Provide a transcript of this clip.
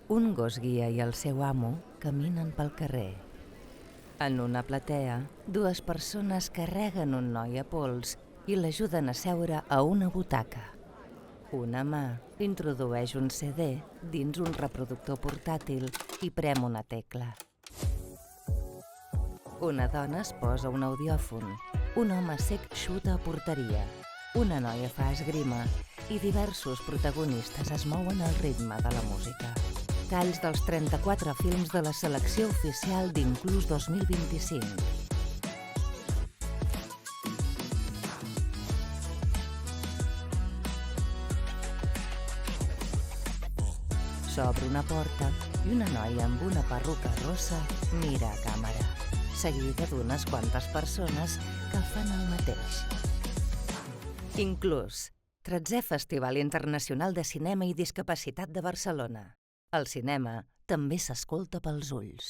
Un gos guia i el seu amo caminen pel carrer. En una platea, dues persones carreguen un noi a pols i l'ajuden a seure a una butaca. Una mà introdueix un CD dins un reproductor portàtil i prem una tecla. Una dona es posa un audiòfon, un home cec xuta a porteria, una noia fa esgrima i diversos protagonistes es mouen al ritme de la música. Talls dels 34 films de la selecció oficial d'Inclús 2025. S'obre una porta i una noia amb una perruca rossa mira a càmera, seguida d'unes quantes persones que fan el mateix. Inclús, 13è Festival Internacional de Cinema i Discapacitat de Barcelona. El cinema també s'escolta pels ulls.